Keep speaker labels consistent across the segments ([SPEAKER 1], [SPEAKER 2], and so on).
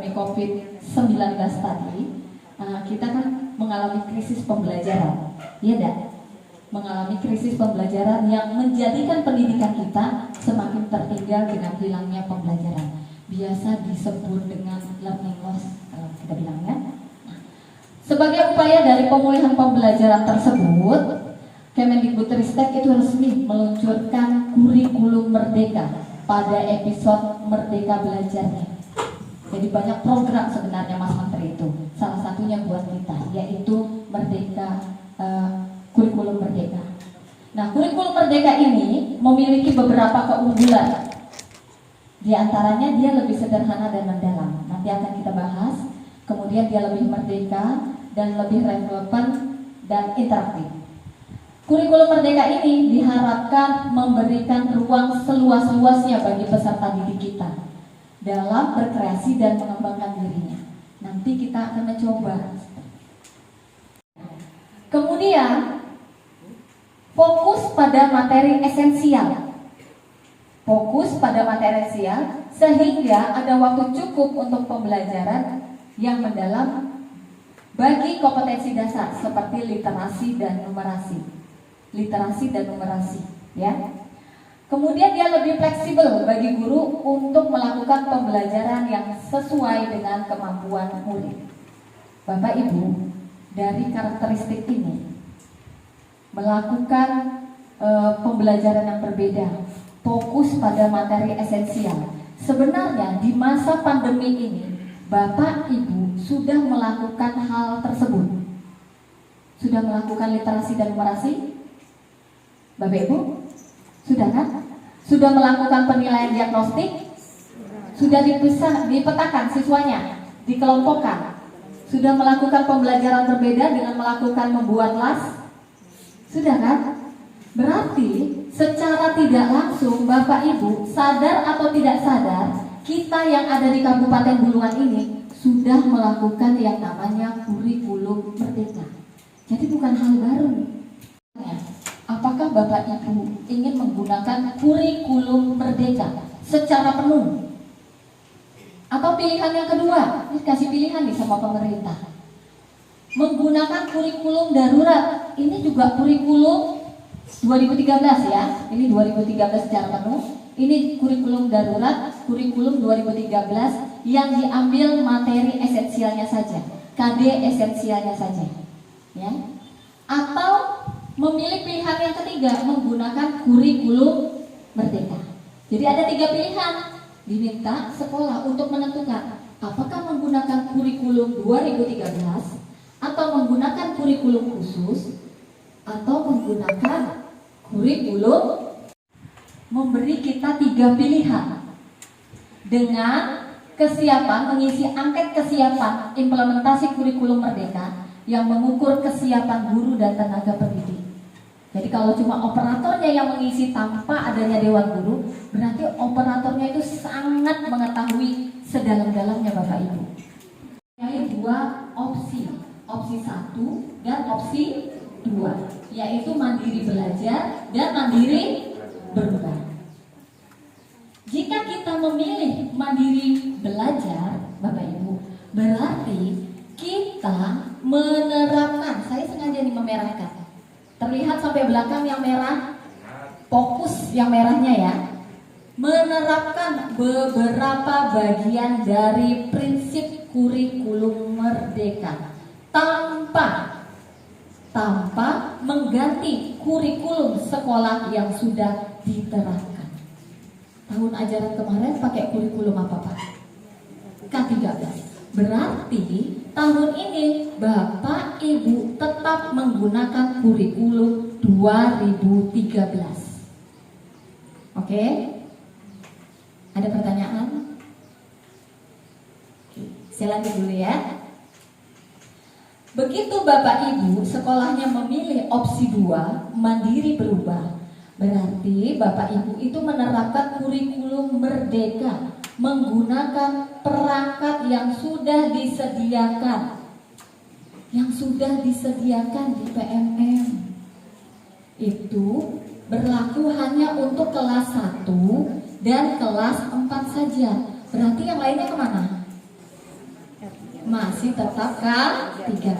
[SPEAKER 1] pandemi COVID-19 tadi, kita kan mengalami krisis pembelajaran, iya enggak? Mengalami krisis pembelajaran yang menjadikan pendidikan kita semakin tertinggal dengan hilangnya pembelajaran. Biasa disebut dengan learning loss, kalau kita bilangnya. Sebagai upaya dari pemulihan pembelajaran tersebut, Kemendikbudristek itu resmi meluncurkan kurikulum merdeka pada episode Merdeka Belajarnya. Jadi banyak program sebenarnya Mas Menteri itu. Salah satunya buat kita, yaitu kurikulum merdeka. Nah, kurikulum merdeka ini memiliki beberapa keunggulan. Di antaranya dia lebih sederhana dan mendalam. Nanti akan kita bahas. Kemudian dia lebih merdeka dan lebih relevan dan interaktif. Kurikulum merdeka ini diharapkan memberikan ruang seluas-luasnya bagi peserta didik kita dalam berkreasi dan mengembangkan dirinya. Nanti kita akan mencoba. Kemudian fokus pada materi esensial. Fokus pada materi esensial sehingga ada waktu cukup untuk pembelajaran yang mendalam bagi kompetensi dasar seperti literasi dan numerasi. Literasi dan numerasi, ya. Kemudian dia lebih fleksibel bagi guru untuk melakukan pembelajaran yang sesuai dengan kemampuan murid. Bapak Ibu, dari karakteristik ini melakukan pembelajaran yang berbeda, fokus pada materi esensial. Sebenarnya di masa pandemi ini, Bapak Ibu sudah melakukan hal tersebut. Sudah melakukan literasi dan numerasi? Bapak Ibu? Sudah kan? Sudah melakukan penilaian diagnostik? Sudah dipetakan siswanya, dikelompokkan. Sudah melakukan pembelajaran berbeda dengan melakukan membuat las? Sudah kan? Berarti secara tidak langsung Bapak Ibu sadar atau tidak sadar, kita yang ada di Kabupaten Bulungan ini sudah melakukan yang namanya kurikulum merdeka. Jadi bukan hal baru. Apakah Bapak Ibu ingin menggunakan kurikulum merdeka secara penuh? Atau pilihan yang kedua, ini kasih pilihan nih sama pemerintah. Menggunakan kurikulum darurat, ini juga kurikulum 2013 ya. Ini 2013 secara penuh. Ini kurikulum darurat, kurikulum 2013 yang diambil materi esensialnya saja, KD esensialnya saja. Ya. Atau memilih pilihan yang ketiga, menggunakan kurikulum merdeka. Jadi ada 3 pilihan. Diminta sekolah untuk menentukan apakah menggunakan kurikulum 2013 atau menggunakan kurikulum khusus atau menggunakan kurikulum. Memberi kita 3 pilihan dengan kesiapan mengisi angket kesiapan implementasi kurikulum merdeka yang mengukur kesiapan guru dan tenaga pendidik. Jadi kalau cuma operatornya yang mengisi tanpa adanya dewan guru, berarti operatornya itu sangat mengetahui sedalam-dalamnya Bapak Ibu. Yaitu 2 opsi, opsi 1 dan opsi 2, yaitu mandiri belajar dan mandiri berubah. Jika kita memilih mandiri belajar, Bapak Ibu, berarti kita menerapkan, saya sengaja nih memerahkan. Terlihat sampai belakang yang merah, fokus yang merahnya ya. Menerapkan beberapa bagian dari prinsip kurikulum merdeka tanpa mengganti kurikulum sekolah yang sudah diterapkan. Tahun ajaran kemarin pakai kurikulum apa Pak? K13. Berarti tahun ini Bapak Ibu tetap menggunakan kurikulum 2013. Oke? Ada pertanyaan? Saya lanjut dulu ya. Begitu Bapak Ibu sekolahnya memilih opsi 2, mandiri berubah, berarti Bapak Ibu itu menerapkan kurikulum merdeka menggunakan perangkat yang sudah disediakan di PMM. Itu berlaku hanya untuk kelas 1 dan kelas 4 saja. Berarti yang lainnya kemana? Masih tetap K13.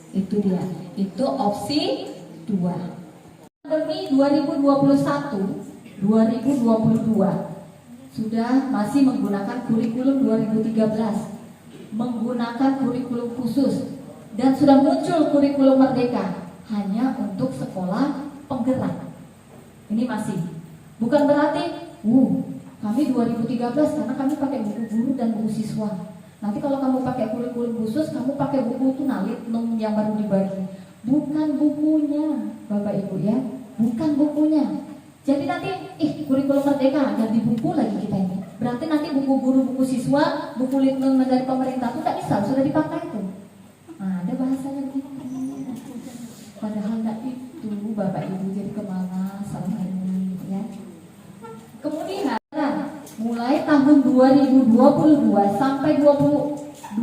[SPEAKER 1] Itu dia. Itu opsi 2. Pandemi 2021-2022 sudah masih menggunakan kurikulum 2013, menggunakan kurikulum khusus, dan sudah muncul kurikulum merdeka hanya untuk sekolah penggerak. Ini masih bukan berarti kami 2013 karena kami pakai buku guru dan buku siswa. Nanti kalau kamu pakai kurikulum khusus, kamu pakai buku Tunalitnum yang baru dibagi. Bukan bukunya, Bapak Ibu ya, bukan bukunya. Jadi nanti, kurikulum merdeka ganti buku lagi kita ini. Berarti nanti buku guru, buku siswa, buku litnum dari pemerintah itu tak bisa, sudah dipakai itu. Nah, ada bahasanya begitu. Padahal tidak itu, Bapak Ibu, jadi kemana selama ini ya. Kemudian mulai tahun 2022 sampai 2024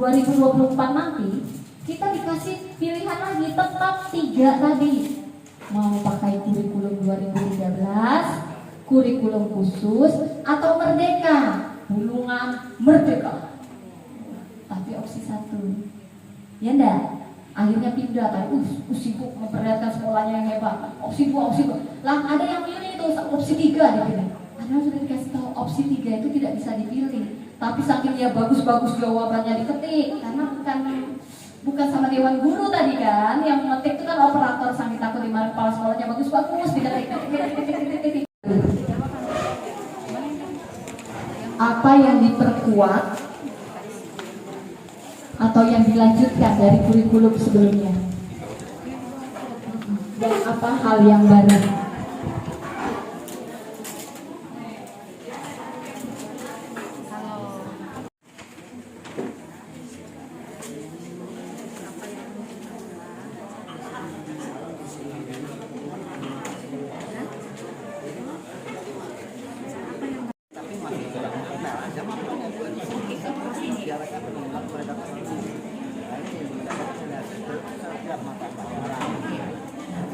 [SPEAKER 1] nanti kita dikasih pilihan lagi, tetap 3 tadi. Mau pakai kurikulum 2013, kurikulum khusus, atau merdeka, bulungan merdeka. Tapi opsi 1, ya enggak? Akhirnya pindah tadi, sibuk memperlihatkan sekolahnya yang hebat. Opsi 2, opsi 2. Lah ada yang pilih itu opsi 3 dipilih. Padahal sudah dikasih tahu opsi 3 itu tidak bisa dipilih. Tapi saking dia bagus-bagus jawabannya diketik, karena bukan sama dewan guru tadi kan, yang mengetik itu kan operator, saking takut dimarahin kepala sekolahnya bagus-bagus diketik. Apa yang diperkuat atau yang dilanjutkan dari kurikulum sebelumnya, dan apa hal yang baru?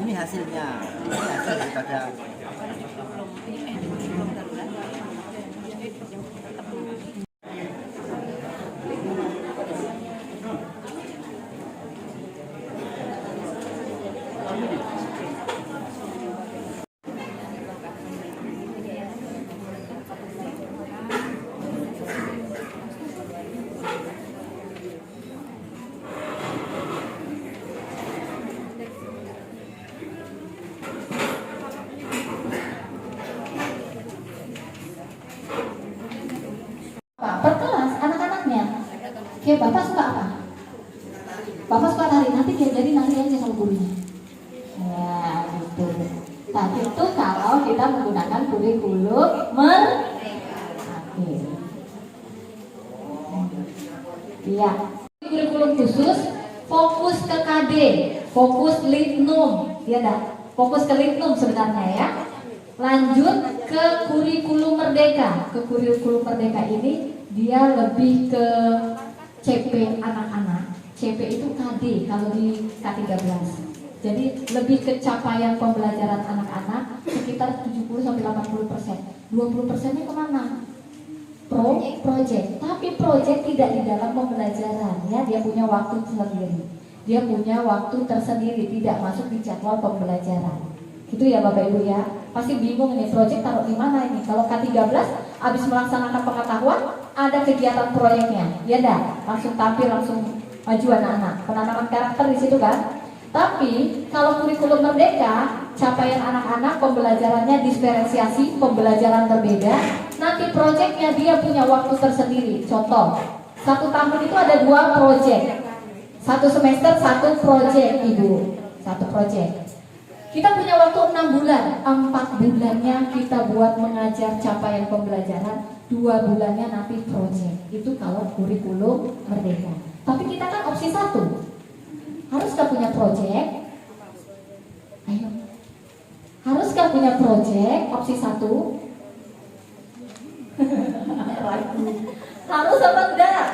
[SPEAKER 2] Ini hasilnya, hasil daripada
[SPEAKER 1] Per kelas anak-anaknya. Oke, Bapak suka apa? Bapak suka nari, nanti jadi nari aja sama gurunya. Ya, gitu. Tapi itu kalau kita menggunakan kurikulum merdeka. Iya. Kurikulum khusus fokus ke KD, fokus litnum, ya dah. Fokus ke litnum sebenarnya ya. Lanjut ke kurikulum merdeka. Ke kurikulum merdeka ini dia lebih ke CP anak-anak. CP itu KD kalau di K13. Jadi lebih ke capaian pembelajaran anak-anak sekitar 70-80%. 20%-nya kemana? Project. Tapi project tidak di dalam pembelajaran ya, dia punya waktu tersendiri. Dia punya waktu tersendiri, tidak masuk di jadwal pembelajaran. Gitu ya Bapak Ibu ya. Pasti bingung nih, project taruh di mana ini? Kalau K13 habis melaksanakan pengetahuan, ada kegiatan proyeknya. Ya dah, langsung tampil, langsung maju anak-anak. Penanaman karakter di situ kan. Tapi kalau kurikulum merdeka, capaian anak-anak pembelajarannya diferensiasi, pembelajaran berbeda. Nanti proyeknya dia punya waktu tersendiri. Contoh, 1 tahun itu ada 2 proyek. 1 semester 1 proyek Ibu. 1 proyek. Kita punya waktu 6 bulan, 4 bulannya kita buat mengajar capaian pembelajaran, 2 bulannya nanti proyek. Itu kalau kurikulum merdeka. Tapi kita kan opsi 1. Haruskah punya proyek? Ayo. Haruskah punya proyek? Opsi 1. Harus apa enggak?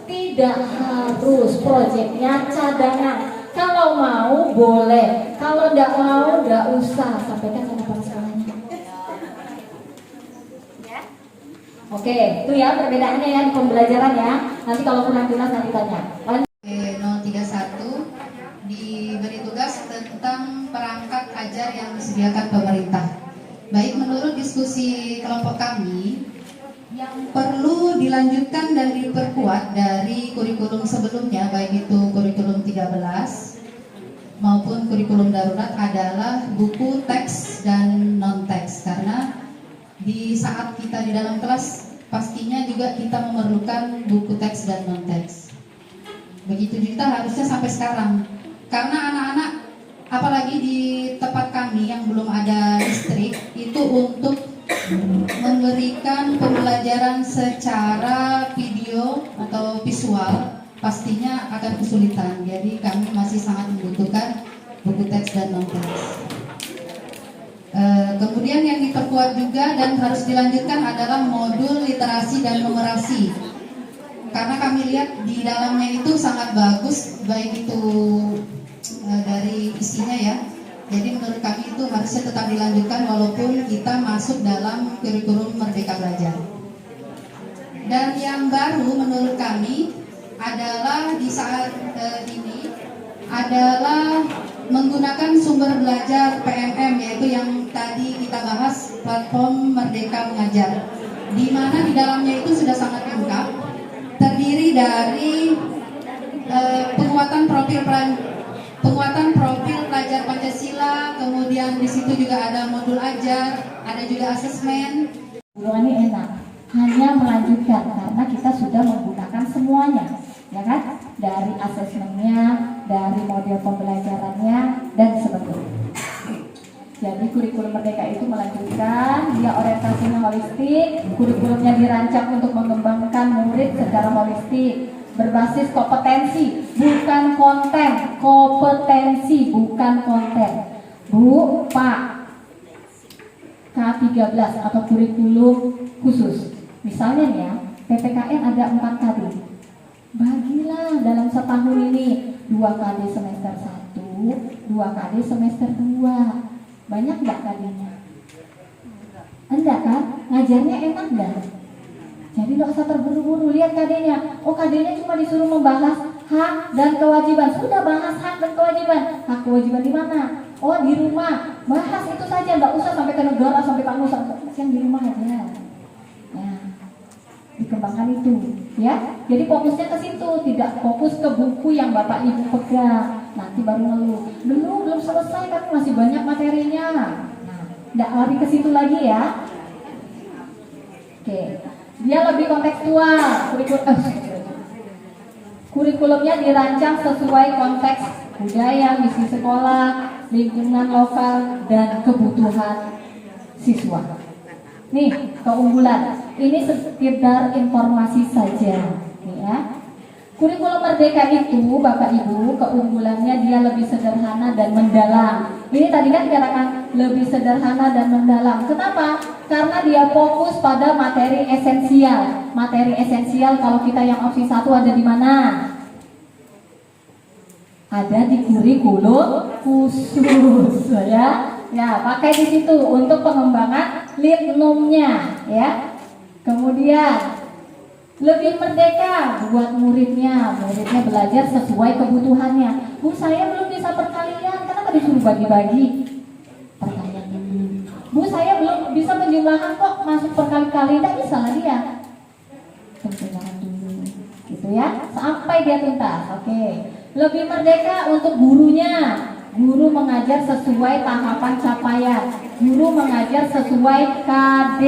[SPEAKER 1] Tidak harus, proyeknya cadangan. Kalau mau boleh, kalau enggak mau enggak usah. Sampaikan sama kepala sekolahnya. Oke, itu ya perbedaannya ya di pembelajaran ya. Nanti kalau kurang jelas nanti tanya. Lanjut.
[SPEAKER 3] 031 diberi tugas tentang perangkat ajar yang disediakan pemerintah. Baik, menurut diskusi kelompok kami, yang perlu dilanjutkan dan diperkuat dari kurikulum sebelumnya, baik itu kurikulum 13 maupun kurikulum darurat, adalah buku teks dan non-teks. Karena di saat kita di dalam kelas, pastinya juga kita memerlukan buku teks dan non-teks. Begitu juga harusnya sampai sekarang. Karena anak-anak, apalagi di tempat kami yang belum ada listrik, itu untuk memberikan pembelajaran secara video atau visual pastinya akan kesulitan. Jadi kami masih sangat membutuhkan buku teks dan non-teks. Kemudian yang diperkuat juga dan harus dilanjutkan adalah modul literasi dan numerasi. Karena kami lihat di dalamnya itu sangat bagus, baik itu dari isinya ya. Jadi menurut kami itu harusnya tetap dilanjutkan walaupun kita masuk dalam kurikulum Merdeka Belajar. Dan yang baru menurut kami adalah di saat ini adalah menggunakan sumber belajar PMM, yaitu yang tadi kita bahas, platform Merdeka Mengajar, di mana di dalamnya itu sudah sangat lengkap, terdiri dari penguatan profil pelajar Pancasila, kemudian di situ juga ada modul ajar, ada juga asesmen.
[SPEAKER 1] Ini enak, hanya melanjutkan karena kita sudah menggunakan semuanya, ya kan? Dari asesmennya, dari model pembelajarannya, dan sebagainya. Jadi kurikulum Merdeka itu melanjutkan, dia orientasinya holistik, kurikulumnya dirancang untuk mengembangkan murid secara holistik, berbasis kompetensi, bukan konten, kompetensi, bukan konten. Bu, Pak, K13 atau kurikulum khusus. Misalnya nih ya, PPKN ada 4 KD. Bagilah dalam setahun ini 2 KD semester 1, 2 KD semester 2. Banyak nggak KD-nya? Enggak kan? Ngajarnya enak nggak? Jadi nggak usah terburu-buru lihat KD-nya. Oh, KD-nya cuma disuruh membahas hak dan kewajiban. Sudah bahas hak dan kewajiban. Hak kewajiban di mana? Oh, di rumah. Bahas itu saja, nggak usah sampai ke negara, sampai ke nusa. Yang di rumah aja. Ya, dikembangkan itu, ya. Jadi fokusnya ke situ, tidak fokus ke buku yang Bapak Ibu pegang. Nanti baru ngeluh, belum selesai kan masih banyak materinya. Nah, nggak lari ke situ lagi ya. Oke, dia lebih kontekstual. Kurikulumnya dirancang sesuai konteks budaya, misi sekolah, lingkungan lokal, dan kebutuhan siswa. Nih, keunggulan. Ini sekedar informasi saja, nih ya. Kurikulum Merdeka itu, Bapak Ibu, keunggulannya dia lebih sederhana dan mendalam. Ini tadi kan dikatakan lebih sederhana dan mendalam. Kenapa? Karena dia fokus pada materi esensial. Materi esensial kalau kita yang opsi 1 ada di mana? Ada di kurikulum khusus, ya. Ya, pakai di situ untuk pengembangan litnumnya, ya. Kemudian lebih merdeka buat muridnya belajar sesuai kebutuhannya. Bu, saya belum bisa perkalian, kenapa disuruh bagi-bagi? Perkalian dulu. Bu, saya belum bisa menjumlahkan kok, masuk perkali-kali, tidak bisa lagi ya. Penjelasan dulu, gitu ya, sampai dia tuntas. Oke. Lebih merdeka untuk gurunya. Guru mengajar sesuai tahapan capaian. Guru mengajar sesuai KD.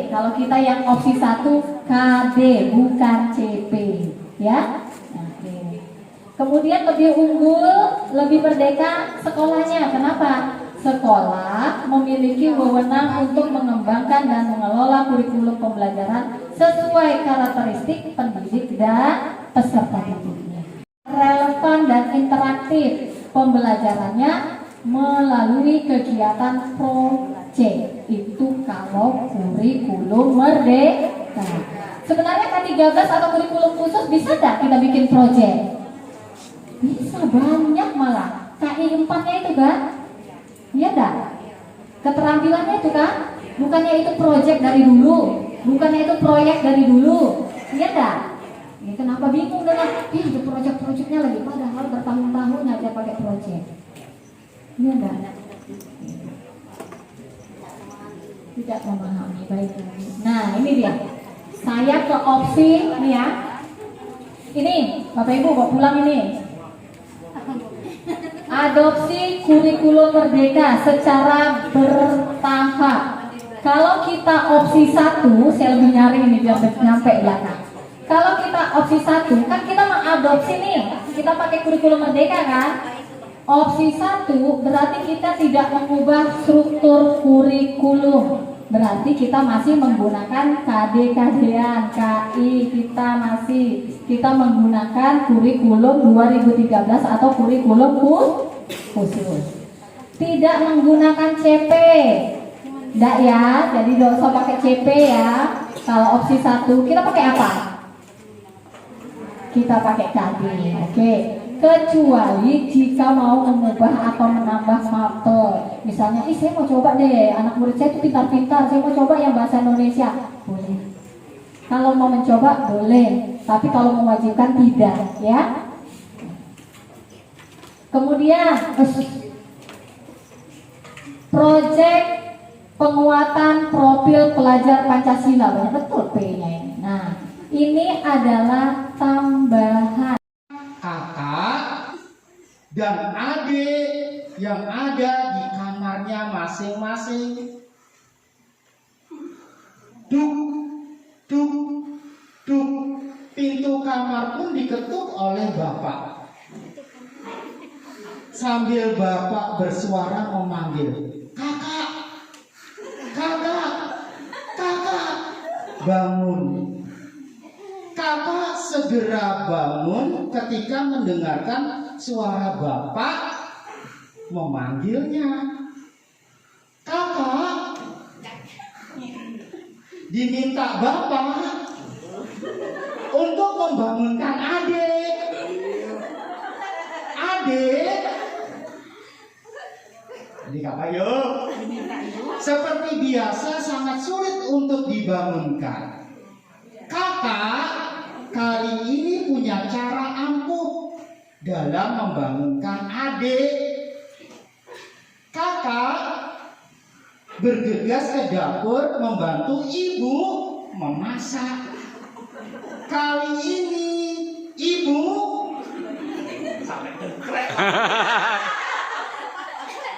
[SPEAKER 1] Kalau kita yang opsi 1 KD bukan CP, ya. Oke. Kemudian lebih unggul, lebih merdeka sekolahnya. Kenapa? Sekolah memiliki wewenang untuk mengembangkan dan mengelola kurikulum pembelajaran sesuai karakteristik pendidik dan peserta didiknya. Relevan dan interaktif pembelajarannya melalui kegiatan project. Itu kalau kurikulum Merdeka. Sebenarnya K13 atau kurikulum khusus bisa tidak kita bikin project? Bisa, banyak malah. KI 4-nya itu kan? Iya enggak? Keterampilannya itu kan? Bukannya itu project dari dulu, bukannya itu proyek dari dulu. Iya enggak? Kenapa bingung dengan ada proyek-proyeknya lagi, padahal bertahun-tahun aja pakai proyek. Iya enggak? Tidak memahami, baik. Nah ini dia. Saya ke opsi nih ya. Ini Bapak Ibu mau pulang ini. Adopsi kurikulum merdeka secara bertahap. Kalau kita opsi 1, saya lebih nyaring ini biar nyampe belakang. Kalau kita opsi 1, kan kita mengadopsi nih, kita pakai kurikulum merdeka kan? Opsi 1 berarti kita tidak mengubah struktur kurikulum. Berarti kita masih menggunakan KD-KD-an, KI kita menggunakan kurikulum 2013 atau kurikulum khusus. Tidak menggunakan CP. Enggak ya, jadi enggak usah pakai CP ya. Kalau opsi 1 kita pakai apa? Kita pakai KD, oke. Kecuali jika mau mengubah atau menambah mapel. Misalnya, saya mau coba deh, anak murid saya itu pintar-pintar, saya mau coba yang bahasa Indonesia. Boleh. Kalau mau mencoba, boleh. Tapi kalau mewajibkan, tidak, ya. Kemudian, proyek penguatan profil pelajar Pancasila. Banyak betul P-nya ini. Nah, ini adalah tambahan.
[SPEAKER 4] Kakak dan adik yang ada di kamarnya masing-masing. Duk, duk, duk. Pintu kamar pun diketuk oleh bapak. Sambil bapak bersuara memanggil, kakak, kakak, kakak, bangun. Kakak segera bangun ketika mendengarkan suara bapak memanggilnya. Kakak diminta bapak untuk membangunkan adik. Adik apa yuk? Seperti biasa sangat sulit untuk dibangunkan. Kakak kali ini punya cara ampuh dalam membangunkan adik. Kakak bergegas ke dapur membantu ibu memasak. Kali ini ibu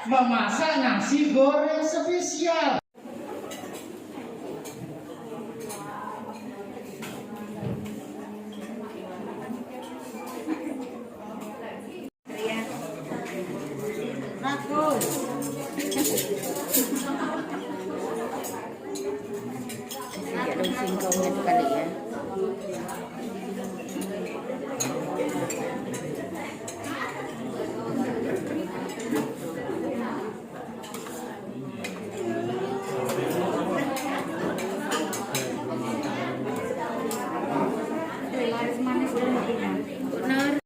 [SPEAKER 4] memasak nasi goreng spesial.